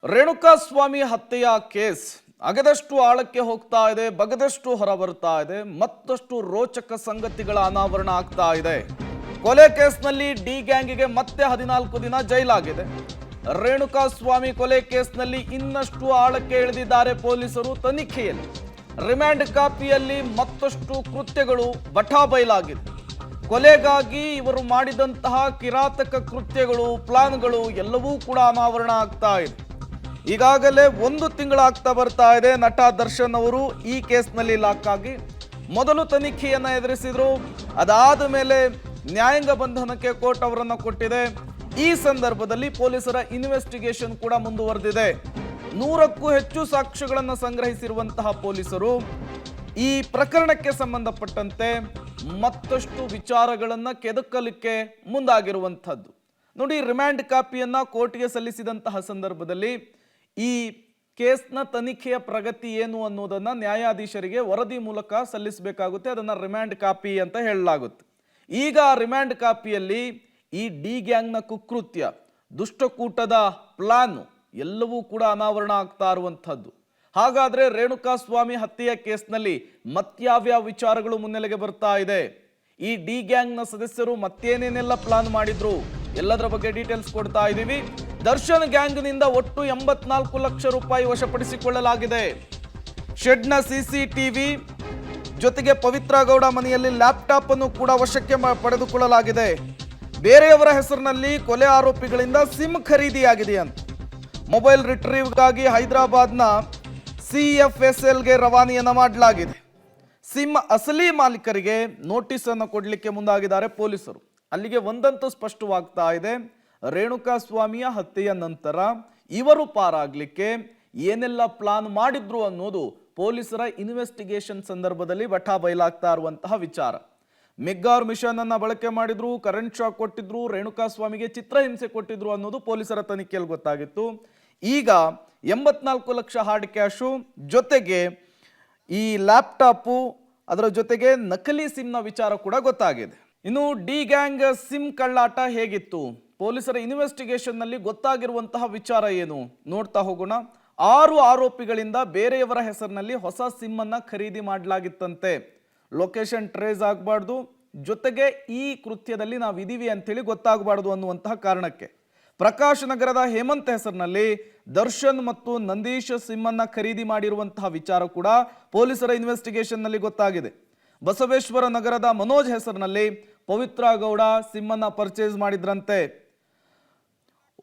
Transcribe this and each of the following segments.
ರೇಣುಕಾಸ್ವಾಮಿ ಹತ್ಯೆಯ ಕೇಸ್ ಅಗದಷ್ಟು ಆಳಕ್ಕೆ ಹೋಗ್ತಾ ಇದೆ, ಬಗದಷ್ಟು ಹೊರ ಬರ್ತಾ ಇದೆ, ಮತ್ತಷ್ಟು ರೋಚಕ ಸಂಗತಿಗಳ ಅನಾವರಣ ಆಗ್ತಾ ಇದೆ. ಕೊಲೆ ಕೇಸ್ನಲ್ಲಿ ಡಿ ಗ್ಯಾಂಗಿಗೆ ಮತ್ತೆ 14 ದಿನ ಜೈಲಾಗಿದೆ. ರೇಣುಕಾಸ್ವಾಮಿ ಕೊಲೆ ಕೇಸ್ನಲ್ಲಿ ಇನ್ನಷ್ಟು ಆಳಕ್ಕೆ ಇಳಿದಿದ್ದಾರೆ ಪೊಲೀಸರು ತನಿಖೆಯಲ್ಲಿ. ರಿಮ್ಯಾಂಡ್ ಕಾಪಿಯಲ್ಲಿ ಮತ್ತಷ್ಟು ಕೃತ್ಯಗಳು ಬಟಾಬೈಲಾಗಿದೆ. ಕೊಲೆಗಾಗಿ ಇವರು ಮಾಡಿದಂತಹ ಕಿರಾತಕ ಕೃತ್ಯಗಳು, ಪ್ಲಾನ್ಗಳು ಎಲ್ಲವೂ ಕೂಡ ಅನಾವರಣ ಆಗ್ತಾ ಇದೆ. ಈಗಾಗಲೇ 1 ತಿಂಗಳಾಗ್ತಾ ಬರ್ತಾ ಇದೆ. ನಟ ದರ್ಶನ್ ಅವರು ಈ ಕೇಸ್ನಲ್ಲಿ ಲಾಕ್ ಆಗಿ ಮೊದಲು ತನಿಖೆಯನ್ನು ಎದುರಿಸಿದ್ರು. ಅದಾದ ಮೇಲೆ ನ್ಯಾಯಾಂಗ ಬಂಧನಕ್ಕೆ ಕೋರ್ಟ್ ಅವರನ್ನು ಕೊಟ್ಟಿದೆ. ಈ ಸಂದರ್ಭದಲ್ಲಿ ಪೊಲೀಸರ ಇನ್ವೆಸ್ಟಿಗೇಷನ್ ಕೂಡ ಮುಂದುವರೆದಿದೆ. 100ಕ್ಕೂ ಹೆಚ್ಚು ಸಾಕ್ಷ್ಯಗಳನ್ನು ಸಂಗ್ರಹಿಸಿರುವಂತಹ ಪೊಲೀಸರು ಈ ಪ್ರಕರಣಕ್ಕೆ ಸಂಬಂಧಪಟ್ಟಂತೆ ಮತ್ತಷ್ಟು ವಿಚಾರಗಳನ್ನು ಕೆದಕಲಿಕ್ಕೆ ಮುಂದಾಗಿರುವಂಥದ್ದು. ನೋಡಿ, ರಿಮ್ಯಾಂಡ್ ಕಾಪಿಯನ್ನ ಕೋರ್ಟ್ಗೆ ಸಲ್ಲಿಸಿದಂತಹ ಸಂದರ್ಭದಲ್ಲಿ ಈ ಕೇಸ್ನ ತನಿಖೆಯ ಪ್ರಗತಿ ಏನು ಅನ್ನೋದನ್ನ ನ್ಯಾಯಾಧೀಶರಿಗೆ ವರದಿ ಮೂಲಕ ಸಲ್ಲಿಸಬೇಕಾಗುತ್ತೆ. ಅದನ್ನ ರಿಮ್ಯಾಂಡ್ ಕಾಪಿ ಅಂತ ಹೇಳಲಾಗುತ್ತೆ. ಈಗ ರಿಮ್ಯಾಂಡ್ ಕಾಪಿಯಲ್ಲಿ ಈ ಡಿ ಗ್ಯಾಂಗ್ನ ಕುಕೃತ್ಯ, ದುಷ್ಟಕೂಟದ ಪ್ಲಾನ್ ಎಲ್ಲವೂ ಕೂಡ ಅನಾವರಣ ಆಗ್ತಾ ಇರುವಂಥದ್ದು. ಹಾಗಾದ್ರೆ ರೇಣುಕಾಸ್ವಾಮಿ ಹತ್ಯೆಯ ಕೇಸ್ನಲ್ಲಿ ಮತ್ಯಾವ್ಯಾವ ವಿಚಾರಗಳು ಮುನ್ನೆಲೆಗೆ ಬರ್ತಾ ಇದೆ? ಈ ಡಿ ಗ್ಯಾಂಗ್ನ ಸದಸ್ಯರು ಮತ್ತೇನೇನೆಲ್ಲ ಪ್ಲಾನ್ ಮಾಡಿದ್ರು ಎಲ್ಲದರ ಬಗ್ಗೆ ಡೀಟೇಲ್ಸ್ ಕೊಡ್ತಾ ಇದ್ದೀವಿ. ದರ್ಶನ್ ಗ್ಯಾಂಗ್ನಿಂದ ಒಟ್ಟು 84 ಲಕ್ಷ ರೂಪಾಯಿ ವಶಪಡಿಸಿಕೊಳ್ಳಲಾಗಿದೆ. ಶೆಡ್ನ ಸಿಸಿಟಿವಿ ಜೊತೆಗೆ ಪವಿತ್ರ ಗೌಡ ಮನೆಯಲ್ಲಿ ಲ್ಯಾಪ್ಟಾಪ್ ಅನ್ನು ಕೂಡ ವಶಕ್ಕೆ ಪಡೆದುಕೊಳ್ಳಲಾಗಿದೆ. ಬೇರೆಯವರ ಹೆಸರಿನಲ್ಲಿ ಕೊಲೆ ಆರೋಪಿಗಳಿಂದ ಸಿಮ್ ಖರೀದಿಯಾಗಿದೆ ಅಂತ. ಮೊಬೈಲ್ ರಿಟ್ರೀವ್ಗಾಗಿ ಹೈದರಾಬಾದ್ನ CFSLಗೆ ರವಾನೆಯನ್ನ ಮಾಡಲಾಗಿದೆ. ಸಿಮ್ ಅಸಲಿ ಮಾಲೀಕರಿಗೆ ನೋಟಿಸ್ ಅನ್ನು ಕೊಡಲಿಕ್ಕೆ ಮುಂದಾಗಿದ್ದಾರೆ ಪೊಲೀಸರು. ಅಲ್ಲಿಗೆ ಒಂದಂತೂ ಸ್ಪಷ್ಟವಾಗ್ತಾ ಇದೆ, ರೇಣುಕಾಸ್ವಾಮಿಯ ಹತ್ಯೆಯ ನಂತರ ಇವರು ಪಾರಾಗ್ಲಿಕ್ಕೆ ಏನೆಲ್ಲ ಪ್ಲಾನ್ ಮಾಡಿದ್ರು ಅನ್ನೋದು ಪೊಲೀಸರ ಇನ್ವೆಸ್ಟಿಗೇಷನ್ ಸಂದರ್ಭದಲ್ಲಿ ಬಟಾಬೈಲಾಗ್ತಾ ಇರುವಂತಹ ವಿಚಾರ. ಮೆಗ್ಗಾರ್ ಮಿಷನ್ ಅನ್ನ ಬಳಕೆ ಮಾಡಿದ್ರು, ಕರೆಂಟ್ ಶಾಕ್ ಕೊಟ್ಟಿದ್ರು, ರೇಣುಕಾಸ್ವಾಮಿಗೆ ಚಿತ್ರಹಿಂಸೆ ಕೊಟ್ಟಿದ್ರು ಅನ್ನೋದು ಪೊಲೀಸರ ತನಿಖೆಯಲ್ಲಿ ಗೊತ್ತಾಗಿತ್ತು. ಈಗ 84 ಲಕ್ಷ ಹಾರ್ಡ್ ಕ್ಯಾಶು ಜೊತೆಗೆ ಈ ಲ್ಯಾಪ್ಟಾಪು, ಅದರ ಜೊತೆಗೆ ನಕಲಿ ಸಿಮ್ನ ವಿಚಾರ ಕೂಡ ಗೊತ್ತಾಗಿದೆ. ಇನ್ನು ಡಿ ಗ್ಯಾಂಗ್ ಸಿಮ್ ಕಳ್ಳಾಟ ಹೇಗಿತ್ತು, ಪೊಲೀಸರ ಇನ್ವೆಸ್ಟಿಗೇಷನ್ ನಲ್ಲಿ ಗೊತ್ತಾಗಿರುವಂತಹ ವಿಚಾರ ಏನು ನೋಡ್ತಾ ಹೋಗೋಣ. 6 ಆರೋಪಿಗಳಿಂದ ಬೇರೆಯವರ ಹೆಸರಿನಲ್ಲಿ ಹೊಸ ಸಿಮ್ ಅನ್ನ ಖರೀದಿ ಮಾಡಲಾಗಿತ್ತಂತೆ. ಲೊಕೇಶನ್ ಟ್ರೇಸ್ ಆಗಬಾರ್ದು, ಜೊತೆಗೆ ಈ ಕೃತ್ಯದಲ್ಲಿ ನಾವಿದೀವಿ ಅಂತೇಳಿ ಗೊತ್ತಾಗಬಾರ್ದು ಅನ್ನುವಂತಹ ಕಾರಣಕ್ಕೆ ಪ್ರಕಾಶ್ ನಗರದ ಹೇಮಂತ್ ಹೆಸರಿನಲ್ಲಿ ದರ್ಶನ್ ಮತ್ತು ನಂದೀಶ್ ಸಿಮ್ ಅನ್ನ ಖರೀದಿ ಮಾಡಿರುವಂತಹ ವಿಚಾರ ಕೂಡ ಪೊಲೀಸರ ಇನ್ವೆಸ್ಟಿಗೇಷನ್ ನಲ್ಲಿ ಗೊತ್ತಾಗಿದೆ. ಬಸವೇಶ್ವರ ನಗರದ ಮನೋಜ್ ಹೆಸರಿನಲ್ಲಿ ಪವಿತ್ರ ಗೌಡ ಸಿಮ್ ಅನ್ನ ಪರ್ಚೇಸ್ ಮಾಡಿದ್ರಂತೆ.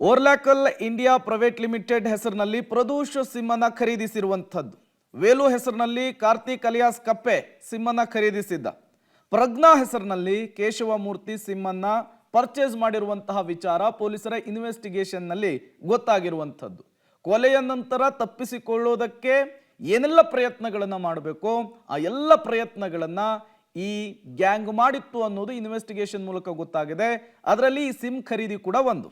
ಓರ್ಲಾಕಲ್ ಇಂಡಿಯಾ ಪ್ರೈವೇಟ್ ಲಿಮಿಟೆಡ್ ಹೆಸರಿನಲ್ಲಿ ಪ್ರದೂಷ್ ಸಿಮ್ ಅನ್ನ ಖರೀದಿಸಿರುವಂಥದ್ದು. ವೇಲು ಹೆಸರಿನಲ್ಲಿ ಕಾರ್ತಿಕ್ ಅಲಿಯಾಸ್ ಕಪ್ಪೆ ಸಿಮ್ ಅನ್ನ ಖರೀದಿಸಿದ್ದ. ಪ್ರಜ್ಞಾ ಹೆಸರಿನಲ್ಲಿ ಕೇಶವಮೂರ್ತಿ ಸಿಮ್ ಅನ್ನ ಪರ್ಚೇಸ್ ಮಾಡಿರುವಂತಹ ವಿಚಾರ ಪೊಲೀಸರ ಇನ್ವೆಸ್ಟಿಗೇಷನ್ ನಲ್ಲಿ ಗೊತ್ತಾಗಿರುವಂಥದ್ದು. ಕೊಲೆಯ ನಂತರ ತಪ್ಪಿಸಿಕೊಳ್ಳೋದಕ್ಕೆ ಏನೆಲ್ಲ ಪ್ರಯತ್ನಗಳನ್ನು ಮಾಡಬೇಕು, ಆ ಎಲ್ಲ ಪ್ರಯತ್ನಗಳನ್ನ ಈ ಗ್ಯಾಂಗ್ ಮಾಡಿತ್ತು ಅನ್ನೋದು ಇನ್ವೆಸ್ಟಿಗೇಷನ್ ಮೂಲಕ ಗೊತ್ತಾಗಿದೆ. ಅದರಲ್ಲಿ ಈ ಸಿಮ್ ಖರೀದಿ ಕೂಡ ಒಂದು.